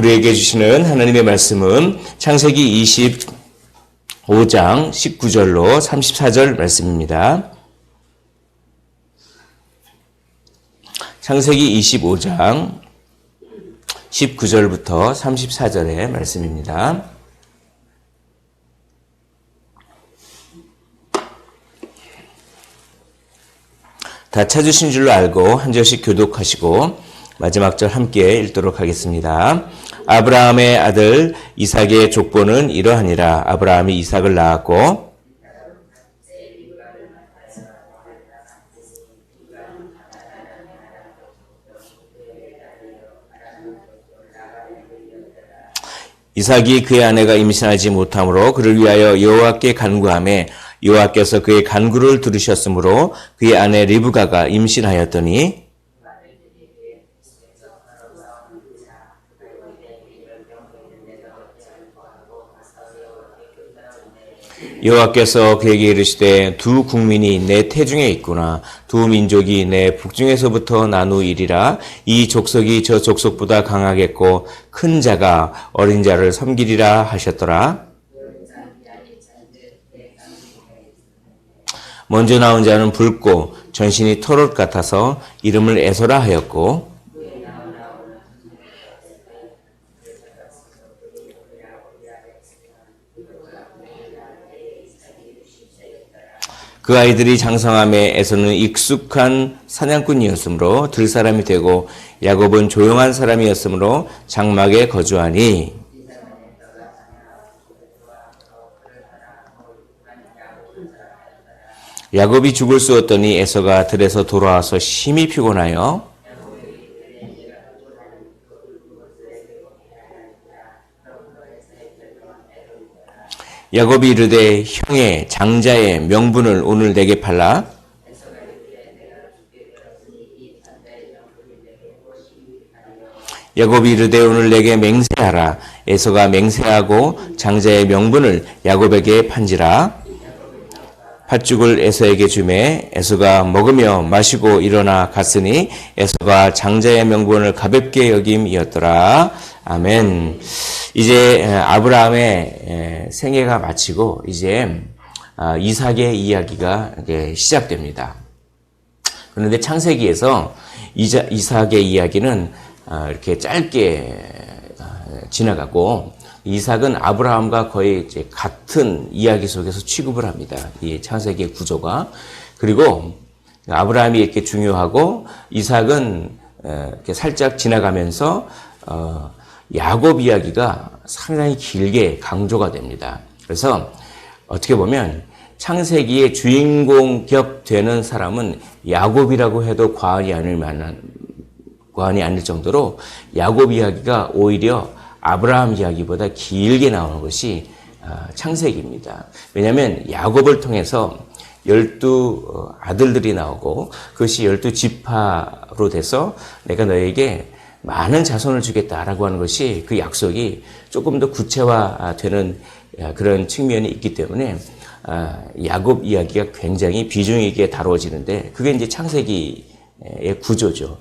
우리에게 주시는 하나님의 말씀은 창세기 25장 19절로 34절 말씀입니다. 창세기 25장 19절부터 34절의 말씀입니다. 다 찾으신 줄로 알고 한 절씩 교독하시고 마지막 절 함께 읽도록 하겠습니다. 아브라함의 아들 이삭의 족보는 이러하니라. 아브라함이 이삭을 낳았고 이삭이 그의 아내가 임신하지 못하므로 그를 위하여 여호와께 간구하매 여호와께서 그의 간구를 들으셨으므로 그의 아내 리브가가 임신하였더니 여호와께서 그에게 이르시되 두 국민이 내 태중에 있구나. 두 민족이 내 북중에서부터 나누이리라. 이 족속이 저 족속보다 강하겠고 큰 자가 어린 자를 섬기리라 하셨더라. 먼저 나온 자는 붉고 전신이 털옷 같아서 이름을 에서라 하였고 그 아이들이 장성함에 에서는 익숙한 사냥꾼이었으므로 들사람이 되고 야곱은 조용한 사람이었으므로 장막에 거주하니 야곱이 죽을 쑤었더니 에서가 들에서 돌아와서 심히 피곤하여 야곱이 이르되 형의 장자의 명분을 오늘 내게 팔라. 야곱이 이르되 오늘 내게 맹세하라. 에서가 맹세하고 장자의 명분을 야곱에게 판지라. 팥죽을 에서에게 주매 에서가 먹으며 마시고 일어나 갔으니 에서가 장자의 명분을 가볍게 여김이었더라. 아멘. 이제 아브라함의 생애가 마치고 이제 이삭의 이야기가 시작됩니다. 그런데 창세기에서 이삭의 이야기는 이렇게 짧게 지나가고 이삭은 아브라함과 거의 이제 같은 이야기 속에서 취급을 합니다. 이 창세기의 구조가. 그리고 아브라함이 이렇게 중요하고 이삭은 이렇게 살짝 지나가면서 야곱 이야기가 상당히 길게 강조가 됩니다. 그래서 어떻게 보면 창세기의 주인공 격 되는 사람은 야곱이라고 해도 과언이 아닐 정도로 야곱 이야기가 오히려 아브라함 이야기보다 길게 나오는 것이 창세기입니다. 왜냐하면 야곱을 통해서 12 아들들이 나오고 그것이 12지파로 돼서 내가 너에게 많은 자손을 주겠다라고 하는 것이 그 약속이 조금 더 구체화되는 그런 측면이 있기 때문에 야곱 이야기가 굉장히 비중 있게 다루어지는데 그게 이제 창세기의 구조죠.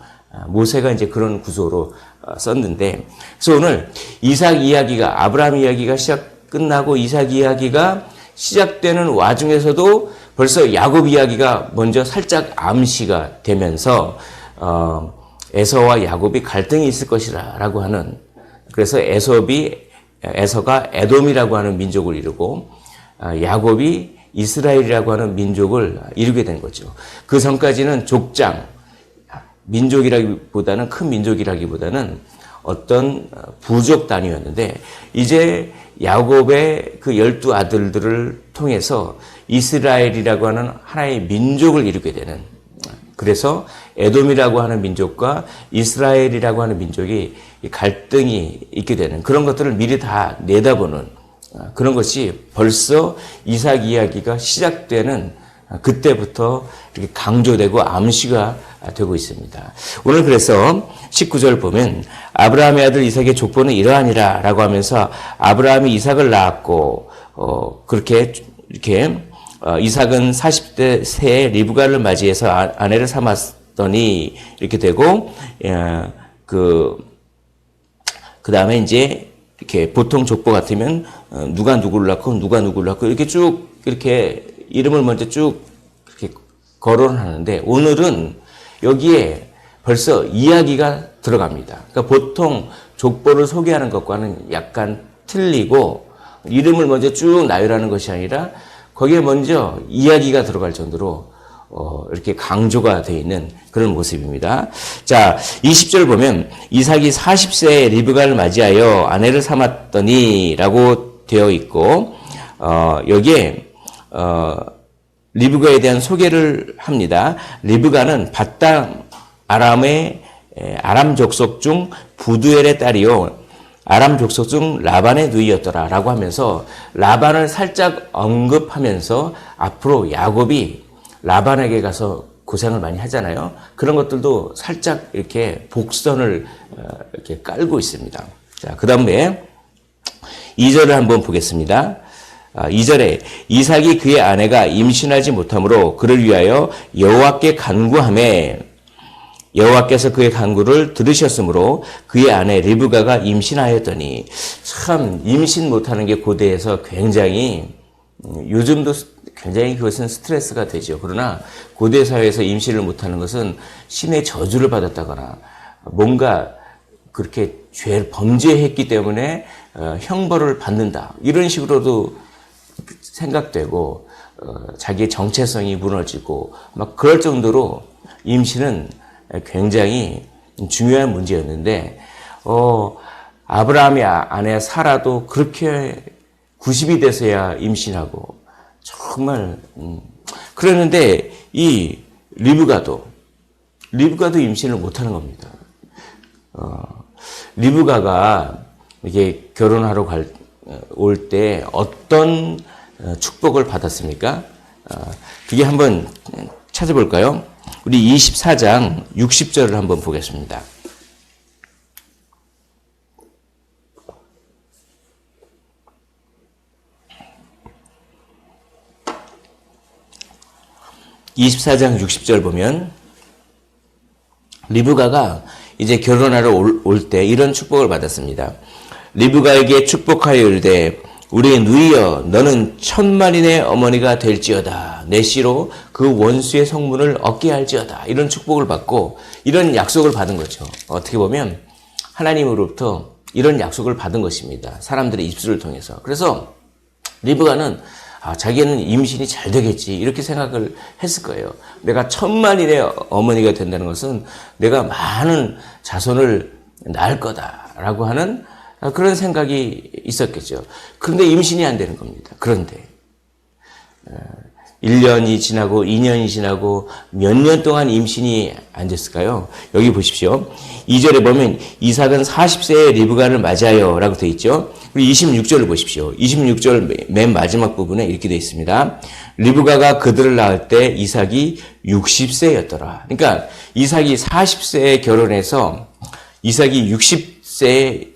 모세가 이제 그런 구조로 썼는데 그래서 오늘 이삭 이야기가 아브라함 이야기가 끝나고 이삭 이야기가 시작되는 와중에서도 벌써 야곱 이야기가 먼저 살짝 암시가 되면서 에서와 야곱이 갈등이 있을 것이라고 하는 그래서 에서가 에돔이라고 하는 민족을 이루고 야곱이 이스라엘이라고 하는 민족을 이루게 된 거죠. 그 전까지는 족장 민족이라기보다는 큰 민족이라기보다는 어떤 부족 단위였는데 이제 야곱의 그 12 아들들을 통해서 이스라엘이라고 하는 하나의 민족을 이루게 되는 그래서 에돔이라고 하는 민족과 이스라엘이라고 하는 민족이 갈등이 있게 되는 그런 것들을 미리 다 내다보는 그런 것이 벌써 이삭 이야기가 시작되는 그때부터 이렇게 강조되고 암시가 되고 있습니다. 오늘 그래서 19절 보면 아브라함의 아들 이삭의 족보는 이러하니라 라고 하면서 아브라함이 이삭을 낳았고 그렇게 이렇게 이삭은 40대 새에 리브가를 맞이해서 아내를 삼았더니 이렇게 되고 그 다음에 이제 이렇게 보통 족보 같으면 누가 누구를 낳고 누가 누구를 낳고 이렇게 쭉 이렇게 이름을 먼저 쭉 이렇게 거론을 하는데 오늘은 여기에 벌써 이야기가 들어갑니다. 그러니까 보통 족보를 소개하는 것과는 약간 틀리고 이름을 먼저 쭉 나열하는 것이 아니라 거기에 먼저 이야기가 들어갈 정도로 이렇게 강조가 되어 있는 그런 모습입니다. 자, 20절 보면 이삭이 40세에 리브가를 맞이하여 아내를 삼았더니 라고 되어 있고 여기에 리브가에 대한 소개를 합니다. 리브가는 밧담 아람의 아람 족속 중 부두엘의 딸이요 아람 족속 중 라반의 누이였더라 라고 하면서 라반을 살짝 언급하면서 앞으로 야곱이 라반에게 가서 고생을 많이 하잖아요. 그런 것들도 살짝 이렇게 복선을 이렇게 깔고 있습니다. 자, 그 다음에 2절을 한번 보겠습니다. 2절에 이삭이 그의 아내가 임신하지 못하므로 그를 위하여 여호와께 간구하매 여호와께서 그의 간구를 들으셨으므로 그의 아내 리브가가 임신하였더니 참 임신 못하는 게 고대에서 굉장히 요즘도 굉장히 그것은 스트레스가 되죠. 그러나 고대 사회에서 임신을 못하는 것은 신의 저주를 받았다거나 뭔가 그렇게 범죄했기 때문에 형벌을 받는다 이런 식으로도 생각되고 자기의 정체성이 무너지고 막 그럴 정도로 임신은 굉장히 중요한 문제였는데 아브라함의 아내 사라도 그렇게 90이 돼서야 임신하고 정말 그랬는데 이 리브가도 임신을 못하는 겁니다. 리브가가 이게 결혼하러 올 때 어떤 축복을 받았습니까? 그게 한번 찾아볼까요? 우리 24장 60절을 한번 보겠습니다. (24장 60절) 보면 리브가가 이제 결혼하러 올 때 이런 축복을 받았습니다. 리브가에게 축복하여 이르되 우리의 누이여 너는 천만인의 어머니가 될지어다. 내 씨로 그 원수의 성문을 얻게 할지어다. 이런 축복을 받고 이런 약속을 받은 거죠. 어떻게 보면 하나님으로부터 이런 약속을 받은 것입니다. 사람들의 입술을 통해서. 그래서 리브가는 자기는 임신이 잘 되겠지 이렇게 생각을 했을 거예요. 내가 천만인의 어머니가 된다는 것은 내가 많은 자손을 낳을 거다라고 하는 그런 생각이 있었겠죠. 그런데 임신이 안 되는 겁니다. 그런데 1년이 지나고 2년이 지나고 몇 년 동안 임신이 안 됐을까요? 여기 보십시오. 2절에 보면 이삭은 40세에 리브가를 맞이하여 라고 되어 있죠. 우리 26절을 보십시오. 26절 맨 마지막 부분에 이렇게 되어 있습니다. 리브가가 그들을 낳을 때 이삭이 60세였더라. 그러니까 이삭이 40세에 결혼해서 이삭이 60세에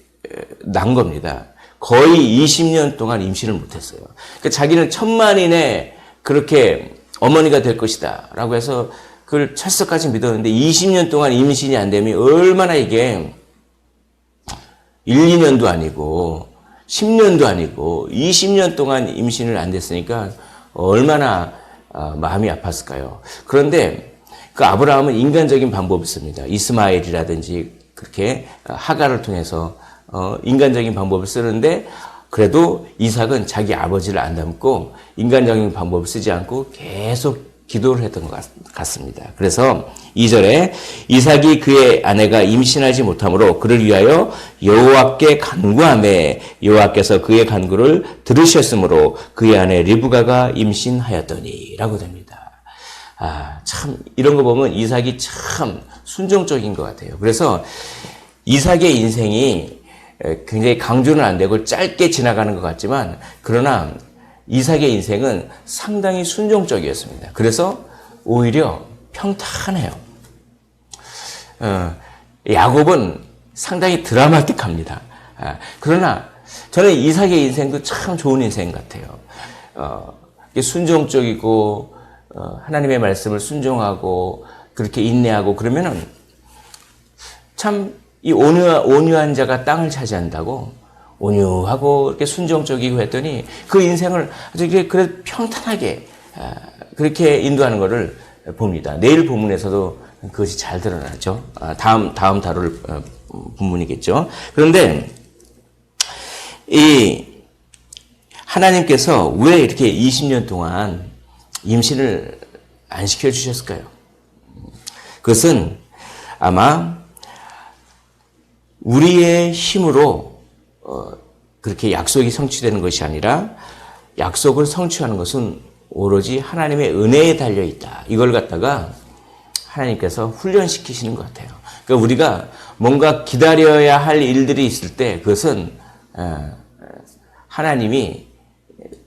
난 겁니다. 거의 20년 동안 임신을 못했어요. 그러니까 자기는 천만인의 그렇게 어머니가 될 것이다 라고 해서 그걸 철석까지 믿었는데 20년 동안 임신이 안 되면 얼마나 이게 1, 2년도 아니고 10년도 아니고 20년 동안 임신을 안 됐으니까 얼마나 마음이 아팠을까요? 그런데 그 아브라함은 인간적인 방법을 씁니다. 이스마엘이라든지 그렇게 하가를 통해서 인간적인 방법을 쓰는데 그래도 이삭은 자기 아버지를 안 닮고 인간적인 방법을 쓰지 않고 계속 기도를 했던 것 같습니다. 그래서 2절에 이삭이 그의 아내가 임신하지 못하므로 그를 위하여 여호와께 간구하매 여호와께서 그의 간구를 들으셨으므로 그의 아내 리브가가 임신하였더니 라고 됩니다. 참 이런 거 보면 이삭이 참 순종적인 것 같아요. 그래서 이삭의 인생이 굉장히 강조는 안 되고 짧게 지나가는 것 같지만 그러나 이삭의 인생은 상당히 순종적이었습니다. 그래서 오히려 평탄해요. 야곱은 상당히 드라마틱합니다. 그러나 저는 이삭의 인생도 참 좋은 인생 같아요. 순종적이고 하나님의 말씀을 순종하고 그렇게 인내하고 그러면은 참 이 온유한 자가 땅을 차지한다고 온유하고 이렇게 순종적이고 했더니 그 인생을 아주 그래 평탄하게 그렇게 인도하는 것을 봅니다. 내일 본문에서도 그것이 잘 드러나죠. 다음 다룰 본문이겠죠. 그런데 이 하나님께서 왜 이렇게 20년 동안 임신을 안 시켜주셨을까요? 그것은 아마 우리의 힘으로 그렇게 약속이 성취되는 것이 아니라 약속을 성취하는 것은 오로지 하나님의 은혜에 달려있다. 이걸 갖다가 하나님께서 훈련시키시는 것 같아요. 그러니까 우리가 뭔가 기다려야 할 일들이 있을 때 그것은 하나님이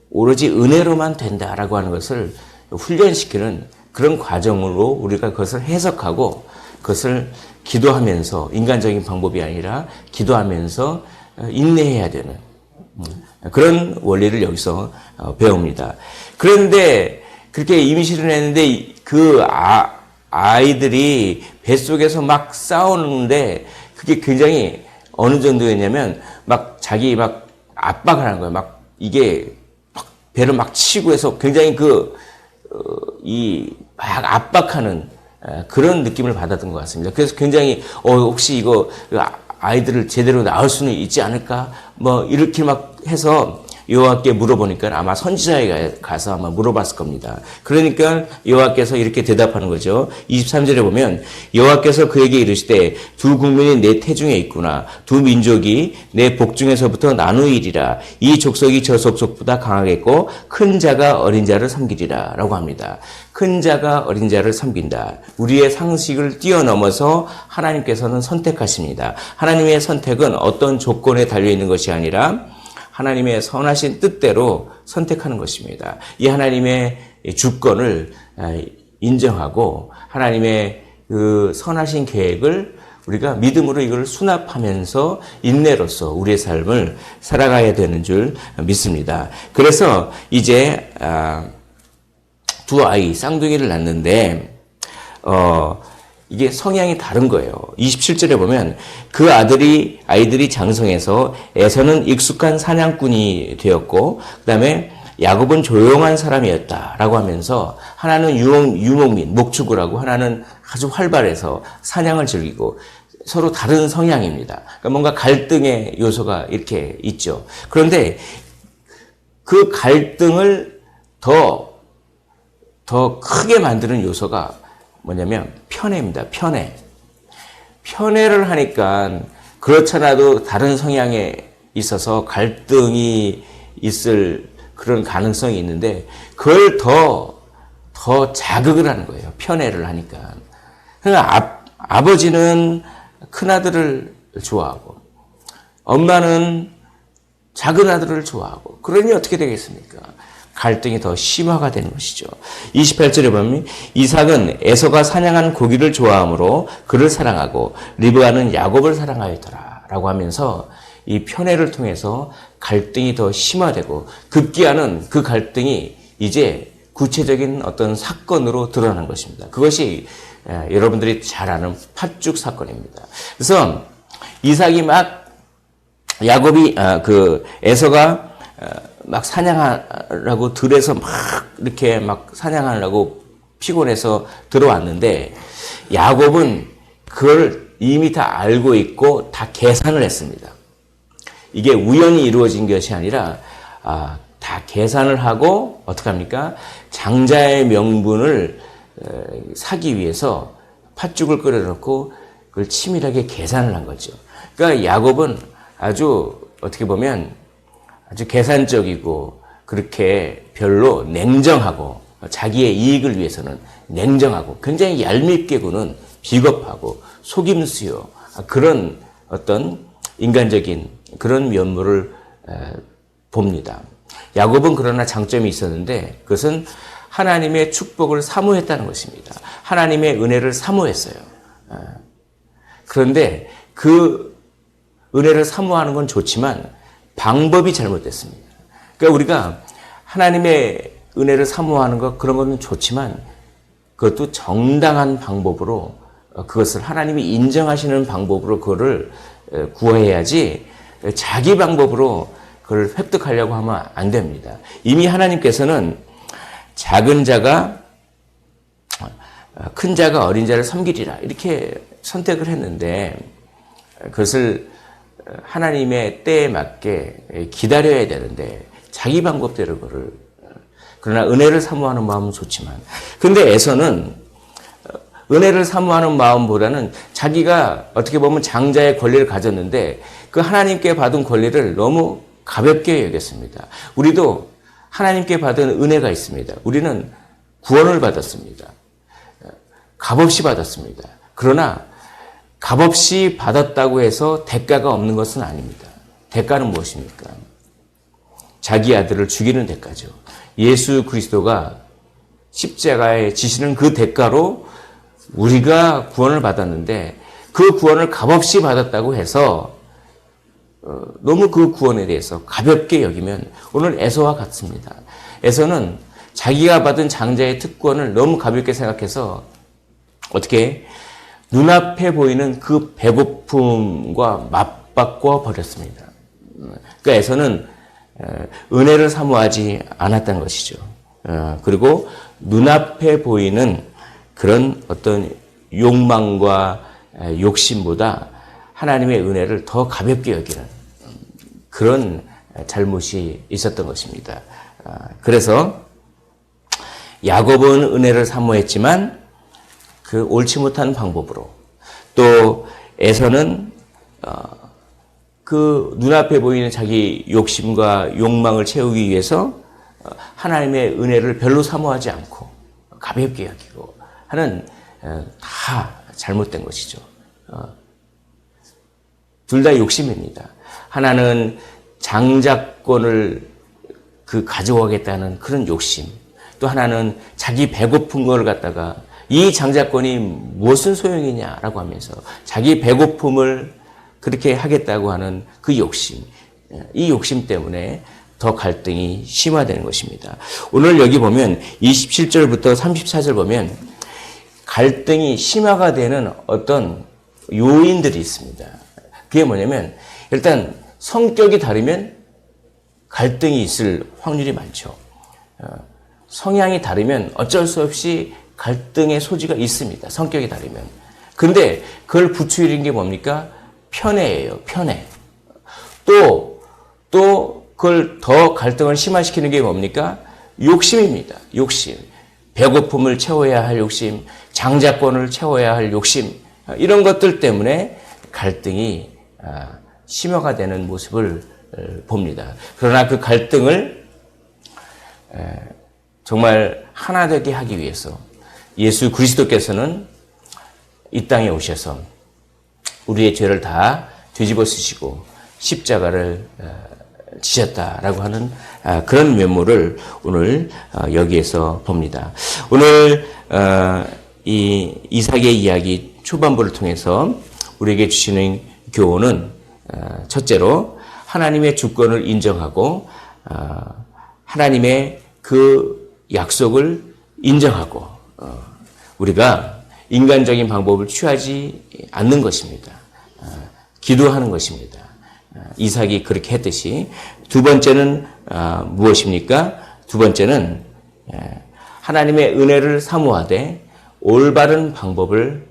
오로지 은혜로만 된다라고 하는 것을 훈련시키는 그런 과정으로 우리가 그것을 해석하고 그것을 기도하면서 인간적인 방법이 아니라 기도하면서 인내해야 되는 그런 원리를 여기서 배웁니다. 그런데 그렇게 임신을 했는데 그 아이들이 뱃속에서 막 싸우는데 그게 굉장히 어느 정도였냐면 막 자기 막 압박을 하는 거예요. 막 이게 막 배를 막 치고 해서 굉장히 막 압박하는 그런 느낌을 받았던 것 같습니다. 그래서 굉장히 혹시 이거 아이들을 제대로 낳을 수는 있지 않을까? 뭐 이렇게 막 해서 여호와께 물어보니까 아마 선지자에 가서 아마 물어봤을 겁니다. 그러니까 여호와께서 이렇게 대답하는 거죠. 23절에 보면 여호와께서 그에게 이르시되 두 국민이 내 태중에 있구나. 두 민족이 내 복중에서부터 나누이리라. 이 족속이 저 족속보다 강하겠고 큰 자가 어린 자를 섬기리라 라고 합니다. 큰 자가 어린 자를 섬긴다. 우리의 상식을 뛰어넘어서 하나님께서는 선택하십니다. 하나님의 선택은 어떤 조건에 달려있는 것이 아니라 하나님의 선하신 뜻대로 선택하는 것입니다. 이 하나님의 주권을 인정하고 하나님의 그 선하신 계획을 우리가 믿음으로 이걸 수납하면서 인내로서 우리의 삶을 살아가야 되는 줄 믿습니다. 그래서 이제 두 아이 쌍둥이를 낳는데 이게 성향이 다른 거예요. 27절에 보면 그 아이들이 장성해서 에서는 익숙한 사냥꾼이 되었고 그다음에 야곱은 조용한 사람이었다라고 하면서 하나는 유목민, 목축을 하나는 아주 활발해서 사냥을 즐기고 서로 다른 성향입니다. 그러니까 뭔가 갈등의 요소가 이렇게 있죠. 그런데 그 갈등을 더 크게 만드는 요소가 뭐냐면 편애입니다. 편애를 하니까 그렇잖아도 다른 성향에 있어서 갈등이 있을 그런 가능성이 있는데 그걸 더 자극을 하는 거예요. 편애를 하니까. 그러니까 아버지는 큰아들을 좋아하고 엄마는 작은 아들을 좋아하고 그러니 어떻게 되겠습니까? 갈등이 더 심화가 되는 것이죠. 28절에 보면 이삭은 에서가 사냥한 고기를 좋아하므로 그를 사랑하고 리브가는 야곱을 사랑하였더라 라고 하면서 이 편애를 통해서 갈등이 더 심화되고 급기야는 그 갈등이 이제 구체적인 어떤 사건으로 드러나는 것입니다. 그것이 여러분들이 잘 아는 팥죽 사건입니다. 그래서 이삭이 에서가 막 사냥하라고 들에서 막 이렇게 막 사냥하려고 피곤해서 들어왔는데 야곱은 그걸 이미 다 알고 있고 다 계산을 했습니다. 이게 우연히 이루어진 것이 아니라 다 계산을 하고 어떻게 합니까? 장자의 명분을 사기 위해서 팥죽을 끓여놓고 그걸 치밀하게 계산을 한 거죠. 그러니까 야곱은 아주 어떻게 보면 아주 계산적이고 그렇게 별로 냉정하고 자기의 이익을 위해서는 냉정하고 굉장히 얄밉게 구는 비겁하고 속임수요 그런 어떤 인간적인 그런 면모를 봅니다. 야곱은 그러나 장점이 있었는데 그것은 하나님의 축복을 사모했다는 것입니다. 하나님의 은혜를 사모했어요. 그런데 그 은혜를 사모하는 건 좋지만 방법이 잘못됐습니다. 그러니까 우리가 하나님의 은혜를 사모하는 것 그런 것은 좋지만 그것도 정당한 방법으로 그것을 하나님이 인정하시는 방법으로 그거를 구해야지 자기 방법으로 그걸 획득하려고 하면 안 됩니다. 이미 하나님께서는 작은 자가 큰 자가 어린 자를 섬기리라 이렇게 선택을 했는데 그것을 하나님의 때에 맞게 기다려야 되는데 자기 방법대로 그를 그러나 은혜를 사모하는 마음은 좋지만 근데 에서는 은혜를 사모하는 마음보다는 자기가 어떻게 보면 장자의 권리를 가졌는데 그 하나님께 받은 권리를 너무 가볍게 여겼습니다. 우리도 하나님께 받은 은혜가 있습니다. 우리는 구원을 받았습니다. 값없이 받았습니다. 그러나 값없이 받았다고 해서 대가가 없는 것은 아닙니다. 대가는 무엇입니까? 자기 아들을 죽이는 대가죠. 예수 그리스도가 십자가에 지시는 그 대가로 우리가 구원을 받았는데 그 구원을 값없이 받았다고 해서 너무 그 구원에 대해서 가볍게 여기면 오늘 에서와 같습니다. 에서는 자기가 받은 장자의 특권을 너무 가볍게 생각해서 어떻게 눈앞에 보이는 그 배고픔과 맞바꿔 버렸습니다. 그러니까 에서는 은혜를 사모하지 않았다는 것이죠. 그리고 눈앞에 보이는 그런 어떤 욕망과 욕심보다 하나님의 은혜를 더 가볍게 여기는 그런 잘못이 있었던 것입니다. 그래서 야곱은 은혜를 사모했지만 그 옳지 못한 방법으로 또 에서는 그 눈앞에 보이는 자기 욕심과 욕망을 채우기 위해서 하나님의 은혜를 별로 사모하지 않고 가볍게 여기고 하는 다 잘못된 것이죠. 둘 다 욕심입니다. 하나는 장자권을 가져가겠다는 그런 욕심, 또 하나는 자기 배고픈 걸 갖다가 이 장자권이 무슨 소용이냐라고 하면서 자기 배고픔을 그렇게 하겠다고 하는 그 욕심, 이 욕심 때문에 더 갈등이 심화되는 것입니다. 오늘 여기 보면 27절부터 34절 보면 갈등이 심화가 되는 어떤 요인들이 있습니다. 그게 뭐냐면 일단 성격이 다르면 갈등이 있을 확률이 많죠. 성향이 다르면 어쩔 수 없이 갈등의 소지가 있습니다. 성격이 다르면. 그런데 그걸 부추기는 게 뭡니까? 편애예요. 편애. 또 그걸 더 갈등을 심화시키는 게 뭡니까? 욕심입니다. 욕심. 배고픔을 채워야 할 욕심, 장자권을 채워야 할 욕심, 이런 것들 때문에 갈등이 심화가 되는 모습을 봅니다. 그러나 그 갈등을 정말 하나 되게 하기 위해서 예수 그리스도께서는 이 땅에 오셔서 우리의 죄를 다 뒤집어 쓰시고 십자가를 지셨다라고 하는 그런 면모를 오늘 여기에서 봅니다. 오늘 이 이삭의 이야기 초반부를 통해서 우리에게 주시는 교훈은 첫째로 하나님의 주권을 인정하고 하나님의 그 약속을 인정하고 우리가 인간적인 방법을 취하지 않는 것입니다. 기도하는 것입니다. 이삭이 그렇게 했듯이 두 번째는 무엇입니까? 두 번째는 하나님의 은혜를 사모하되 올바른 방법을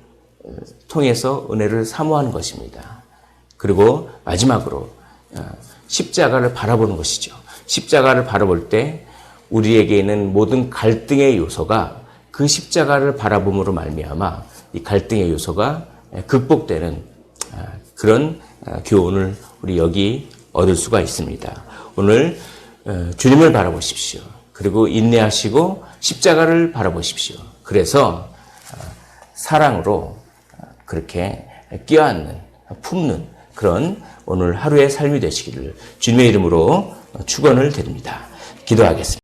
통해서 은혜를 사모하는 것입니다. 그리고 마지막으로 십자가를 바라보는 것이죠. 십자가를 바라볼 때 우리에게 있는 모든 갈등의 요소가 그 십자가를 바라봄으로 말미암아 이 갈등의 요소가 극복되는 그런 교훈을 우리 여기 얻을 수가 있습니다. 오늘 주님을 바라보십시오. 그리고 인내하시고 십자가를 바라보십시오. 그래서 사랑으로 그렇게 껴안는, 품는 그런 오늘 하루의 삶이 되시기를 주님의 이름으로 축원을 드립니다. 기도하겠습니다.